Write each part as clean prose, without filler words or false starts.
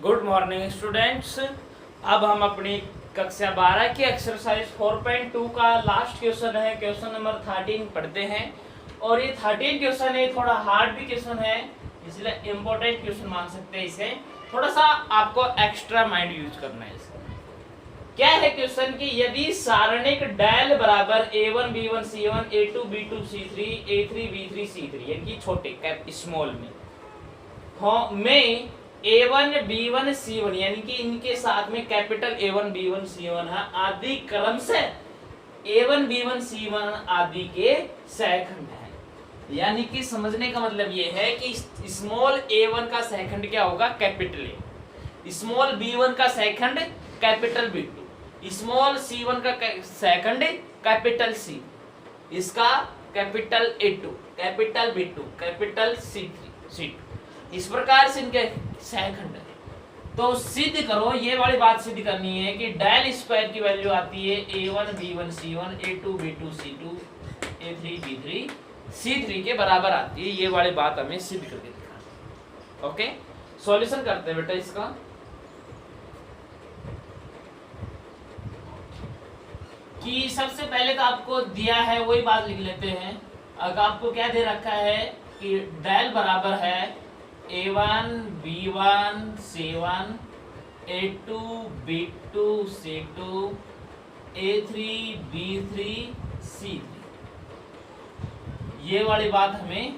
Good morning students. अब हम अपनी कक्षा 12 की एक्सरसाइज 4.2 का लास्ट क्वेश्चन है, क्वेश्चन नंबर 13 पढ़ते हैं। और ये 13 क्वेश्चन है, थोड़ा हार्ड भी क्वेश्चन है, इसलिए इम्पोर्टेंट क्वेश्चन मान सकते हैं इसे। थोड़ा सा आपको एक्स्ट्रा माइंड यूज करना है इसका। क्या है क्वेश्चन की, यदि सारणिक डेल बराबर a1 b1 c1 a2 b2 c3 a3 b3 c3 यानी छोटे कैप स्मॉल में में a1 b1 c1 यानी कि इनके साथ में कैपिटल a1 b1 c1 है आदि क्रम से a1 b1 c1 आदि के सहखंड है। यानी कि समझने का मतलब ये है कि स्मॉल a1 का सहखंड क्या होगा, कैपिटल A, स्मॉल b1 का सहखंड कैपिटल b2, स्मॉल c1 का सहखंड कैपिटल C, इसका capital A2, capital B2, capital C2। इस प्रकार से इनके सहखंड है। तो सिद्ध करो, ये वाली बात सिद्ध करनी है कि डेल स्क्वायर की वैल्यू आती है a1 b1 c1 a2 b2 c2 a3 b3 c3 के बराबर आती है। ये वाली बात हमें सिद्ध करके दिखाना। ओके, सॉल्यूशन करते हैं बेटा इसका। कि सबसे पहले तो आपको दिया है वही बात लिख लेते हैं। अगर आपको क्या दे रखा है कि डेल बराबर है a1 b1 c1 a2 b2 c2 a3 b3 c3, ये वाली बात हमें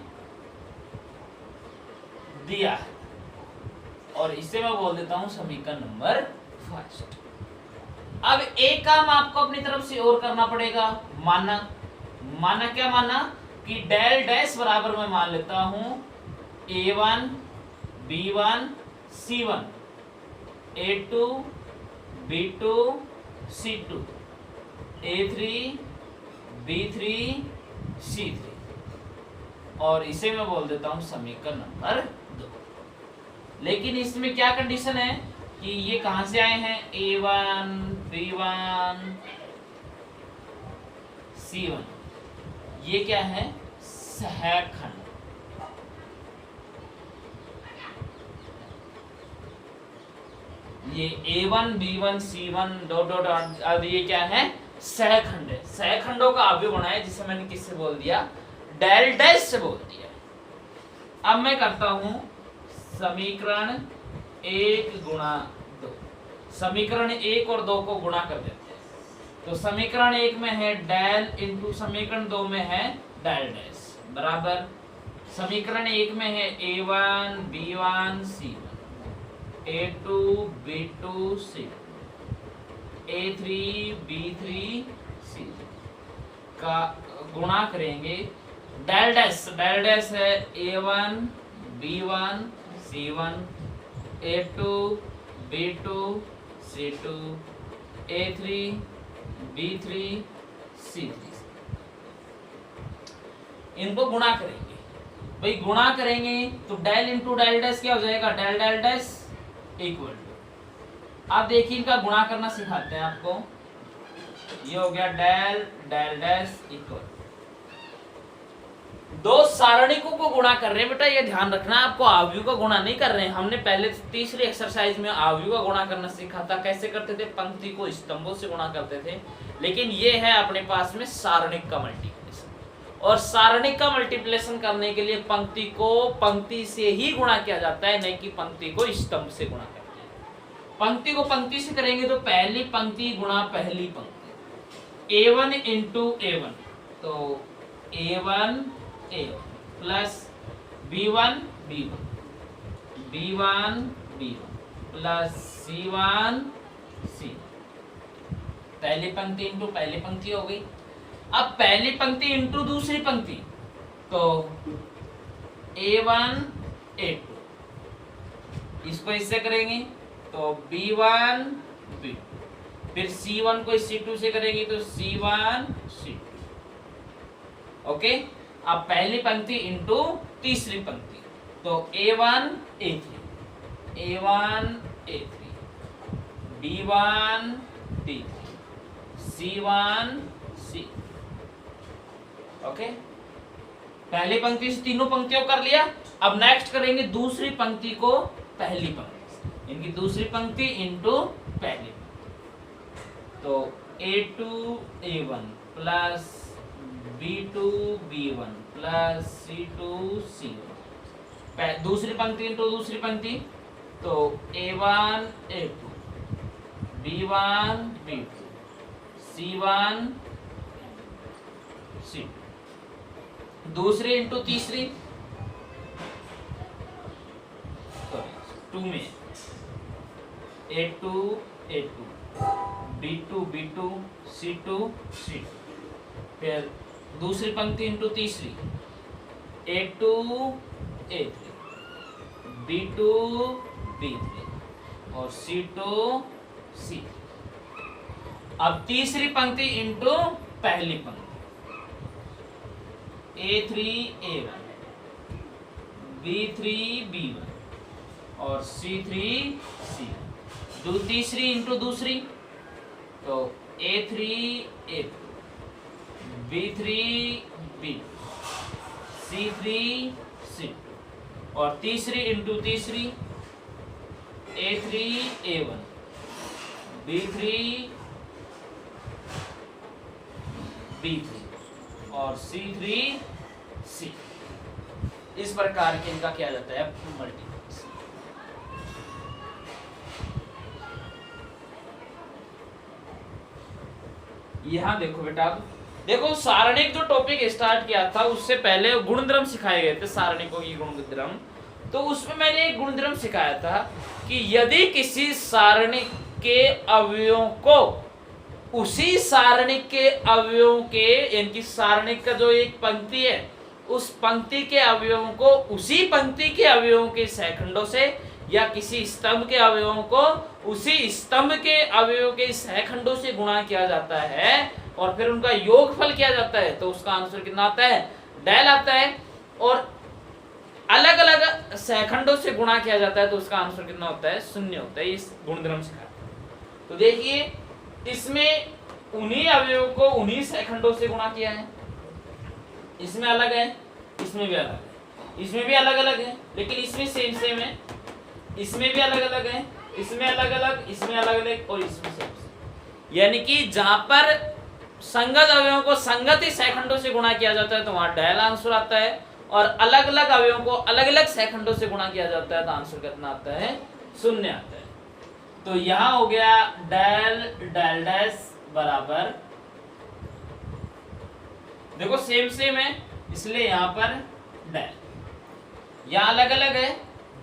दिया है। और इसे मैं बोल देता हूं समीकरण नंबर फर्स्ट। अब एक काम आपको अपनी तरफ से और करना पड़ेगा। माना क्या माना कि डेल डैश बराबर मैं मान लेता हूं a1 b1 c1 a2 b2 c2 a3 b3 c3, और इसे मैं बोल देता हूं समीकरण नंबर 2। लेकिन इसमें क्या कंडीशन है कि ये कहां से आए हैं, a1 b1 c1, ये क्या है, सहखंड। ये a1 b1 c1 dot dot आदि ये क्या है, सहखंड है। सहखंडों का अवयव बनाया, जिसे मैंने किससे बोल दिया, डेल डैश से बोल दिया। अब मैं करता हूं समीकरण 1 गुणा 2, समीकरण 1 और 2 को गुणा कर देते हैं। तो समीकरण 1 में है डेल इंटू समीकरण 2 में है डेल डैश बराबर समीकरण 1 में है a1 b1 c1 a2 b2 c2 a3 b3 c3 का गुणा करेंगे। डेल डैश है a1 b1 c1 a2 b2 c2 a3 b3 c3, इनको गुणा करेंगे। भाई गुणा करेंगे तो डेल इंटू डेल डैश क्या हो जाएगा, del del dash equal to, आप देखिए इनका गुणा करना सिखाते हैं आपको। ये हो गया डेल डेल डैश इक्वल, दो सारणिकों को गुणा कर रहे हैं बेटा, ये ध्यान रखना। आपको आव्यूह का गुणा नहीं कर रहे हैं। हमने पहले तीसरी एक्सरसाइज में आव्यूह का गुणा करना सीखा था। कैसे करते थे, पंक्ति को स्तंभों से गुणा करते थे। लेकिन ये है अपने पास में सारणिक का मल्टीप्लिकेशन, और सारणिक का मल्टीप्लिकेशन करने के लिए पंक्ति को पंक्ति से ही गुणा किया जाता है, नहीं कि पंक्ति को स्तंभ से गुणा करते हैं। पंक्ति को पंक्ति से करेंगे तो पहली पंक्ति गुणा पहली पंक्ति, a1 इंटू a1, तो a1 plus b1 b1 b1 b1 plus c1 c, पहली पंक्ति इंटू पहली पंक्ति हो गई। अब पहली पंक्ति इंटू दूसरी पंक्ति, तो a1 a2, इसको इससे करेंगे तो b1 b2, फिर c1 को c2 से करेंगे तो c1 c2। ओके, अब पहली पंक्ति इंटू तीसरी पंक्ति, तो a1 a3 a1 a3 b1 d3 c1 c। Okay, पहली पंक्ति से तीनों पंक्तियों कर लिया। अब नेक्स्ट करेंगे दूसरी पंक्ति को पहली पंक्ति से, इनकी दूसरी पंक्ति इंटू पहली। तो A2 A1 plus B2 B1 plus C2 C1, दूसरी पंक्ति इंटू दूसरी पंक्ति, तो A1 A2 B1 B2 C1 C2, दूसरी इंटू तीसरी, 2 में A2 A2 B2 B2 C2 C2, फिर दूसरी पंक्ति इंटू तीसरी, A2 A3 B2 B3 और C2 C3। अब तीसरी पंक्ति इंटू पहली पंक्ति, A3 A1 B3 B1 और C3 C1, तीसरी इंटू दूसरी, तो A3 A2 B3 B2 C3 C2 और तीसरी इंटू तीसरी, A3 A1 B3 B3 और C3 C। इस प्रकार के इनका क्या जाता है मल्टीप्लेक्स। यहां देखो बेटा, देखो सारणिक जो टॉपिक स्टार्ट किया था उससे पहले गुणधर्म सिखाए गए थे, सारणिकों की गुणधर्म। तो उसमें मैंने एक गुणधर्म सिखाया था कि यदि किसी सारणिक के अवयवों को उसी सारणिक के अवयवों के, यानी सारणिक का जो एक पंक्ति है उस पंक्ति के अवयवों को उसी पंक्ति के अवयवों के सहखंडों से, या किसी स्तंभ के अवयवों को उसी स्तंभ के अवयवों के सहखंडों से गुणा किया जाता है और फिर उनका योगफल किया जाता है, तो उसका आंसर कितना आता है, डेल आता है। और अलग अलग सहखंडों से गुणा किया जाता है तो उसका आंसर कितना होता है, 0 होता है। इस गुणधर्म से तो देखिए इसमें उन्हीं अवयवों को उन्हीं सहखंडों से गुणा किया है, इसमें अलग है, इसमें भी अलग है, इसमें भी अलग अलग है, लेकिन इसमें सेम सेम है, इसमें भी अलग अलग है, इसमें अलग अलग, इसमें अलग अलग और इसमें सेम। यानी कि जहां पर संगत अवयवों को संगत ही सहखंडों से गुणा किया जाता है तो वहां डेल आंसर आता है, और अलग अलग अवयवों को अलग अलग सहखंडों से गुणा किया जाता है तो आंसर कितना आता है, 0 आता है। तो यहां हो गया डेल डेल डैश बराबर, देखो सेम सेम है इसलिए यहां पर डेल, यहां अलग अलग है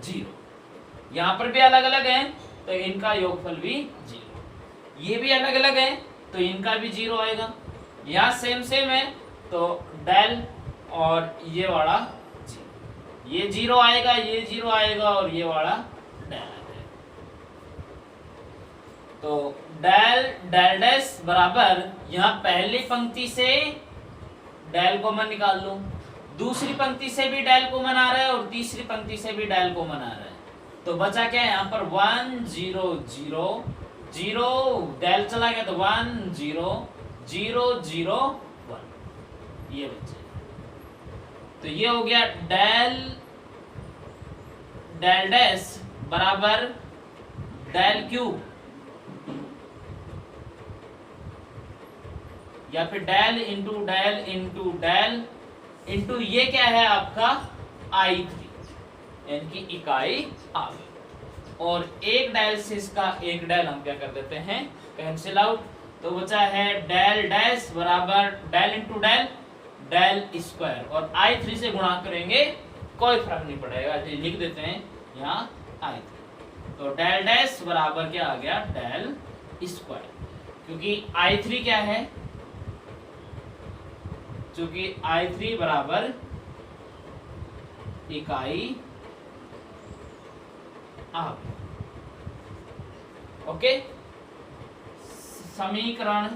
0, यहां पर भी अलग अलग है तो इनका योगफल भी 0, ये भी अलग अलग है तो इनका भी 0 आएगा, यहां सेम सेम है तो डेल और ये वाला 0, ये 0 आएगा, ये 0 आएगा और ये वाला डेल आएगा। तो डेल डेल डैश बराबर, यहां पहली पंक्ति से डेल कॉमन निकाल लो, दूसरी पंक्ति से भी डेल कॉमन आ रहा है और तीसरी पंक्ति से भी डेल कॉमन आ रहा है, तो बचा क्या है यहाँ पर 1 0 0 0, डेल चला गया तो 1 0 0 0 1, ये बचा। तो ये हो गया डेल डेल डैश बराबर डेल क्यूब, या फिर del into del into del into ये क्या है आपका I3, यानी कि इकाई आवेग, और एक डेल से इसका एक डेल हम क्या कर देते हैं, कैंसिल आउट। तो बचा है डेल डैश बराबर del into del del square, और I3 से गुणा करेंगे कोई फर्क नहीं पड़ेगा, लिख देते हैं यहाँ I3। तो डेल डैश बराबर क्या आ गया, डेल स्क्वायर, क्योंकि I3 क्या है, क्योंकि I3 बराबर इकाई आवेग। ओके, समीकरण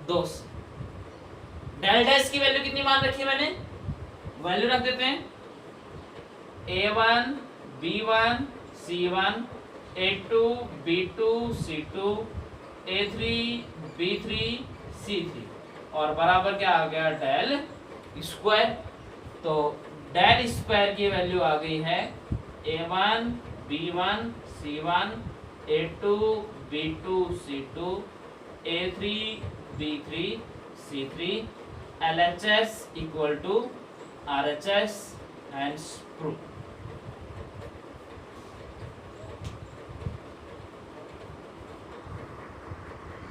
2 डेल डैश की वैल्यू कितनी मान रखी है मैंने, वैल्यू रख देते हैं A1 B1 C1 A2 B2 C2 A3 B3 C3 और बराबर क्या आ गया, डेल स्क्वायर। तो डेल स्क्वायर की वैल्यू आ गई है A1 B1 C1 A2 B2 C2 A3 B3 C3 LHS equal to RHS and sprue.